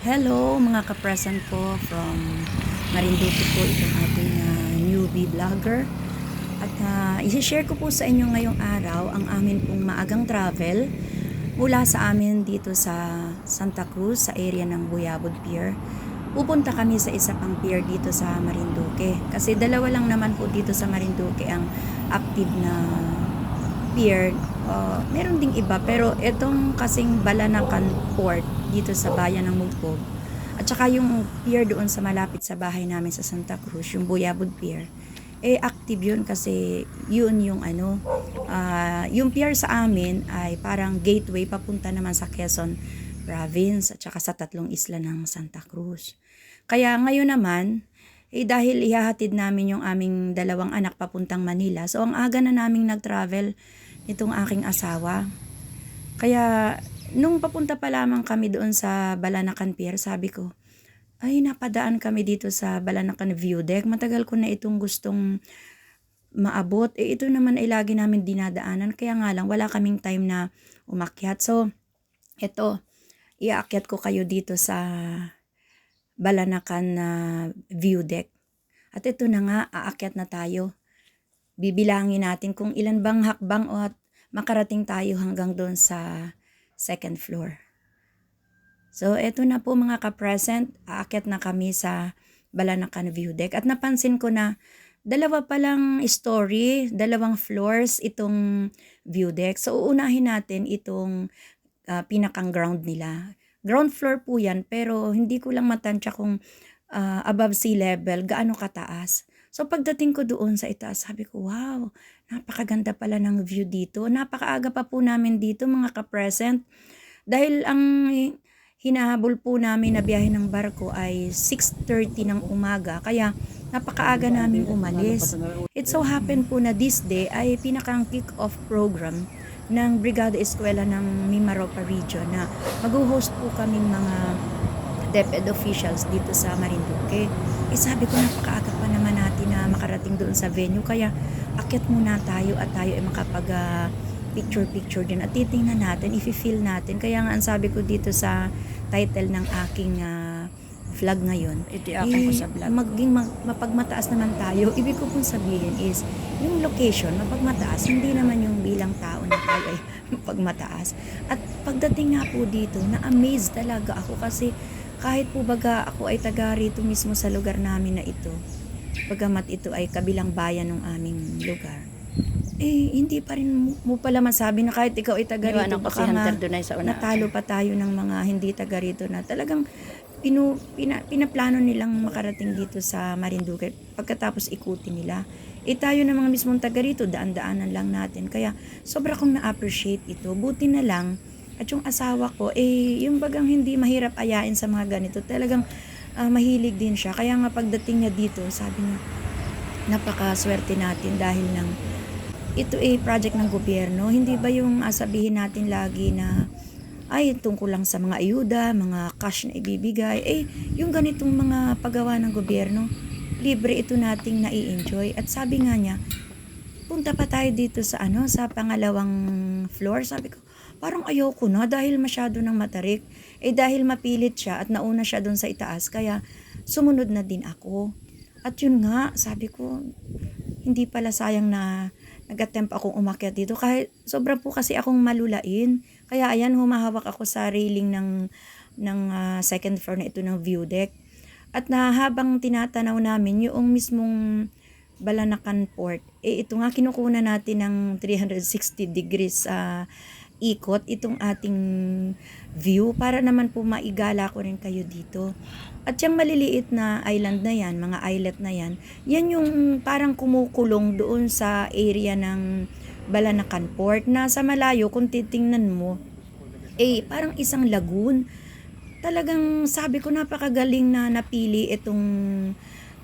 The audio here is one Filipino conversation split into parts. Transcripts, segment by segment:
Hello mga ka-present ko from Marinduque po itong ating newbie vlogger. At isi-share ko po sa inyo ngayong araw ang amin pong maagang travel mula sa amin dito sa Santa Cruz sa area ng Buyabod Pier. Pupunta kami sa isa pang pier dito sa Marinduque. Kasi dalawa lang naman po dito sa Marinduque ang active na pier. Meron ding iba pero itong kasing Balanacan Port dito sa bayan ng Mugpog at saka yung pier doon sa malapit sa bahay namin sa Santa Cruz, yung Buyabod Pier, active yun kasi yun yung yung pier sa amin ay parang gateway papunta naman sa Quezon Province at saka sa tatlong isla ng Santa Cruz. Kaya ngayon naman, dahil ihahatid namin yung aming dalawang anak papuntang Manila, so ang aga na naming nag-travel nitong aking asawa. Kaya nung papunta pa lamang kami doon sa Balanacan Pier, sabi ko, ay napadaan kami dito sa Balanacan View Deck. Matagal ko na itong gustong maabot. Ito naman ay lagi namin dinadaanan. Kaya nga lang, wala kaming time na umakyat. So, ito, iaakyat ko kayo dito sa Balanacan View Deck. At ito na nga, aakyat na tayo. Bibilangin natin kung ilan bang hakbang o makarating tayo hanggang doon sa second floor. So, eto na po mga ka-present, aakyat na kami sa Balanacan View Deck. At napansin ko na dalawa palang story, dalawang floors itong view deck. So, uunahin natin itong pinakang ground nila. Ground floor po yan, pero hindi ko lang matansya kung above sea level, gaano kataas. So, pagdating ko doon sa itaas, sabi ko, wow, napakaganda pala ng view dito. Napakaaga pa po namin dito mga ka-present. Dahil ang hinahabol po namin na biyahe ng barko ay 6:30 ng umaga. Kaya napakaaga namin umalis. It so happened po na this day ay pinakang kick-off program ng Brigada Eskwela ng Mimaropa Region na mag-host po kaming mga DepEd officials dito sa Marinduque. Sabi ko napakaaga pa naman natin na makarating doon sa venue kaya akyat muna tayo at tayo ay makapag picture din at titingnan natin, i-feel natin. Kaya nga ang sabi ko dito sa title ng aking vlog ngayon, Iti-akin ko sa vlog. Mapagmataas naman tayo. Ibig ko pong sabihin is yung location, mapagmataas, hindi naman yung bilang tao na tayo ay mapagmataas. At pagdating nga po dito, na-amaze talaga ako kasi kahit po baga ako ay taga rito mismo sa lugar namin na ito, bagamat ito ay kabilang bayan ng aming lugar, hindi pa rin mo pala masabi na kahit ikaw ay taga rito, baka natalo pa tayo ng mga hindi taga rito na talagang pinaplano nilang makarating dito sa Marinduque pagkatapos ikutin nila. Tayo na mga mismong taga rito, daan-daanan lang natin. Kaya sobra kong na-appreciate ito. Buti na lang at yung asawa ko, yung bagang hindi mahirap ayain sa mga ganito. Talagang mahilig din siya. Kaya nga pagdating niya dito, sabi niya, napakaswerte natin dahil ng ito project ng gobyerno. Hindi ba yung sabihin natin lagi na ay tungkol lang sa mga ayuda, mga cash na ibibigay. Yung ganitong mga paggawa ng gobyerno, libre ito nating nai-enjoy. At sabi nga niya, punta pa tayo dito sa sa pangalawang floor. Sabi ko, parang ayoko na dahil masyado nang matarik. Dahil mapilit siya at nauna siya doon sa itaas, kaya sumunod na din ako. At yun nga, sabi ko, hindi pala sayang na nag-attempt akong umakyat dito. Kahit sobra po kasi akong malulain. Kaya ayan, humahawak ako sa railing ng second floor na ito ng view deck. At habang tinatanaw namin yung mismong Balanacan Port, ito nga kinukunan natin ng 360 degrees ikot itong ating view para naman po maigala ko rin kayo dito. At yung maliliit na island na yan, mga islet na yan, yan yung parang kumukulong doon sa area ng Balanacan Port na sa malayo kung titingnan mo, parang isang lagoon. Talagang sabi ko napakagaling na napili itong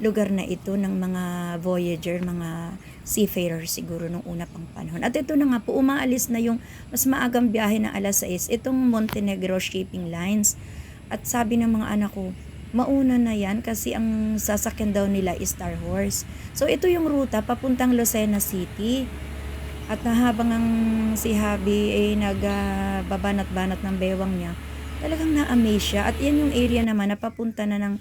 lugar na ito ng mga voyager, mga seafarer siguro nung una pang panahon. At ito na nga po, umaalis na yung mas maagang biyahe na 6:00, itong Montenegro Shipping Lines. At sabi ng mga anak ko, mauna na yan kasi ang sasakyan daw nila is Star Horse. So ito yung ruta papuntang Lucena City. At habang ang si Habi ay nagbabanat-banat ng bewang niya, talagang na-amaze siya. At yan yung area naman na papunta na ng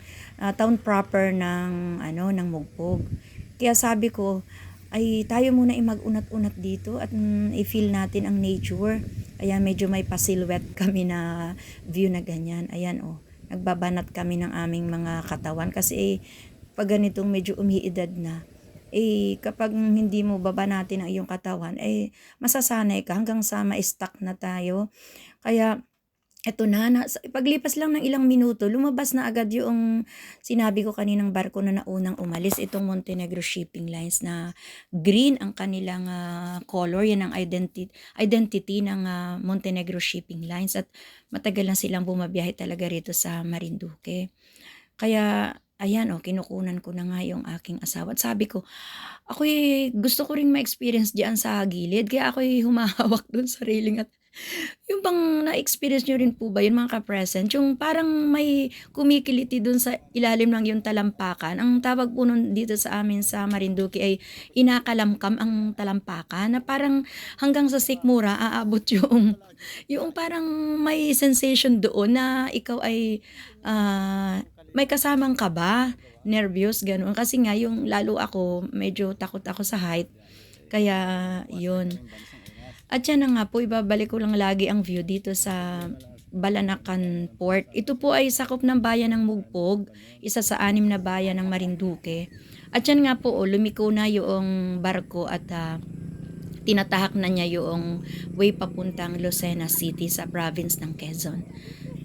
town proper ng, ng Mugpog. Kaya sabi ko, ay tayo muna mag-unat-unat dito at i-feel natin ang nature. Ayan, medyo may pa-silhouette kami na view na ganyan. Ayan, oh. Nagbabanat kami ng aming mga katawan kasi pag ganitong medyo umiidad na, kapag hindi mo babanatin ang iyong katawan, masasanay ka hanggang sa ma-stuck na tayo. Kaya, eto paglipas lang ng ilang minuto, lumabas na agad yung sinabi ko kaninang barko na naunang umalis, itong Montenegro Shipping Lines na green ang kanilang color, yan ang identity ng Montenegro Shipping Lines at matagal na silang bumabiyahe talaga rito sa Marinduque. Kaya, ayan kinukunan ko na nga yung aking asawa at sabi ko, ako'y gusto ko ring ma-experience diyan sa gilid, kaya ako'y humahawak dun sa railing at yung bang na-experience nyo rin po ba yun mga ka-present? Yung parang may kumikiliti dun sa ilalim ng yung talampakan. Ang tawag po nun dito sa amin sa Marinduque ay inakalamkam ang talampakan na parang hanggang sa sikmura aabot yung parang may sensation doon na ikaw ay may kasamang kaba, nervyos, gano'n. Kasi nga yung lalo ako, medyo takot ako sa height. Kaya yun. At yan na nga po, ibabalik ko lang lagi ang view dito sa Balanacan Port. Ito po ay sakop ng bayan ng Mugpog, isa sa 6 na bayan ng Marinduque. At yan nga po, lumiko na yung barko at tinatahak na niya yung way papuntang Lucena City sa province ng Quezon.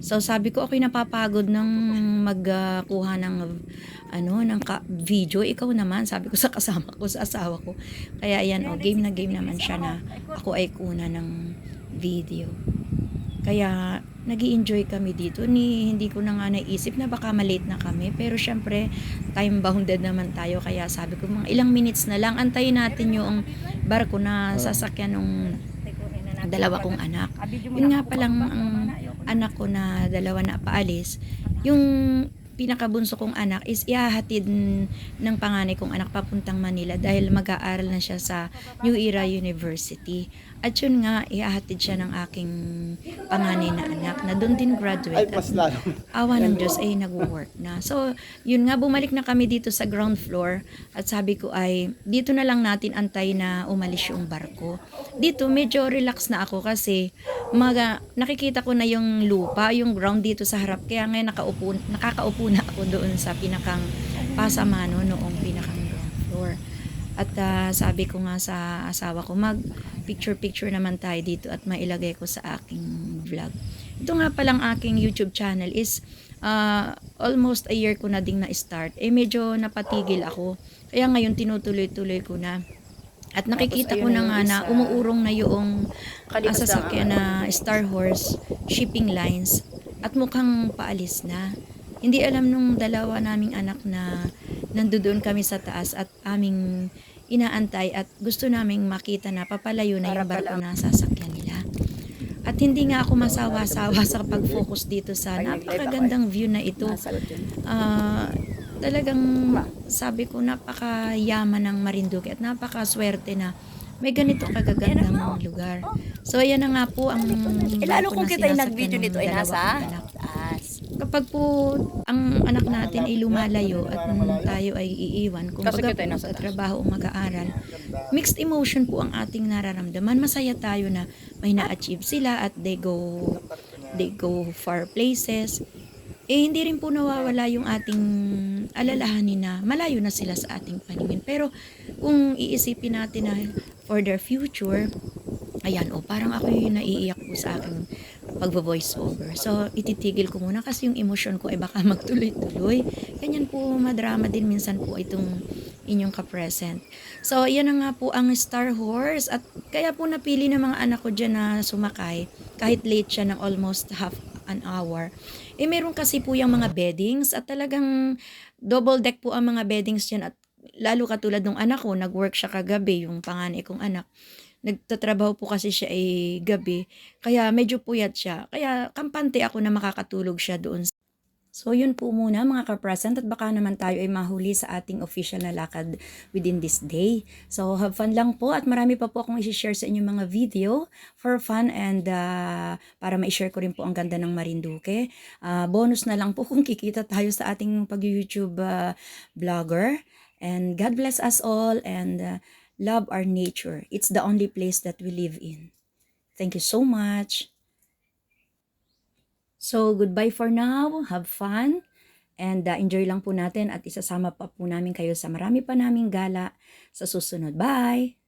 So sabi ko, ako'y napapagod ng magkuha ng video. Ikaw naman, sabi ko sa kasama ko, sa asawa ko. Kaya ayan, game na game naman siya na ako ay kuna ng video. Kaya nag-i-enjoy kami dito. Hindi ko na nga naisip na baka malate na kami. Pero syempre, time bounded naman tayo. Kaya sabi ko, mga ilang minutes na lang, antayin natin yung barko na sasakyan ng dalawa kong anak. Yun nga palang ang anak ko na dalawa na paalis, yung pinakabunso kong anak is ihahatid ng panganay kong anak papuntang Manila dahil mag-aaral na siya sa New Era University. At yun nga, ihahatid siya ng aking panganay na anak na doon din graduate. At awa ng Diyos ay nag-work na. So, yun nga, bumalik na kami dito sa ground floor at sabi ko ay dito na lang natin antay na umalis yung barko. Dito medyo relax na ako kasi nakikita ko na yung lupa, yung ground dito sa harap. Kaya ngayon nakakaupo na ako doon sa pinakang pasamano noong pinakang ground floor. At sabi ko nga sa asawa ko, picture naman tayo dito at mailagay ko sa aking vlog. Ito nga palang aking YouTube channel is almost a year ko na ding na-start. Medyo napatigil ako. Kaya ngayon tinutuloy-tuloy ko na. At nakikita ko na nga na umuurong na yung sasakyan na Star Horse Shipping Lines at mukhang paalis na. Hindi alam nung dalawa naming anak na nandoon kami sa taas at aming inaantay at gusto naming makita na papalayo na yung barko na sasakyan nila. At hindi nga ako masawa-sawa sa pag-focus dito sa napakagandang view na ito. Talagang sabi ko napakayaman ng Marinduque at napakaswerte na may ganito kagagandang lugar. So ayan na nga po ang lalo kung kita yung nag-video nito ay nasa taas. Kapag po ang anak natin ay lumalayo at tayo ay iiwan, kung baga po sa trabaho o mag-aaral, mixed emotion po ang ating nararamdaman. Masaya tayo na may na-achieve sila at they go far places. Hindi rin po nawawala yung ating alalahanin na malayo na sila sa ating paningin. Pero kung iisipin natin na for their future, ayan parang ako yung naiiyak po sa aking pagvo-voice over. So, ititigil ko muna kasi yung emosyon ko ay baka magtuloy-tuloy. Ganyan po, madrama din minsan po itong inyong ka-present. So, yan na nga po ang Star Horse at kaya po napili ng mga anak ko dyan na sumakay kahit late siya ng almost half an hour. Meron kasi po yung mga beddings at talagang double deck po ang mga beddings dyan at lalo katulad ng anak ko, nag-work siya kagabi, yung panganay kong anak. Nagtatrabaho po kasi siya gabi, kaya medyo puyat siya. Kaya kampante ako na makakatulog siya doon So yun po muna mga ka-present at baka naman tayo ay mahuli sa ating official na lakad within this day. So have fun lang po at marami pa po akong i-share sa inyong mga video for fun and para ma-share ko rin po ang ganda ng Marinduque. Bonus na lang po kung kikita tayo sa ating pag-YouTube vlogger. And God bless us all and love our nature. It's the only place that we live in. Thank you so much. So, goodbye for now. Have fun. And enjoy lang po natin at isasama pa po namin kayo sa marami pa naming gala sa susunod. Bye!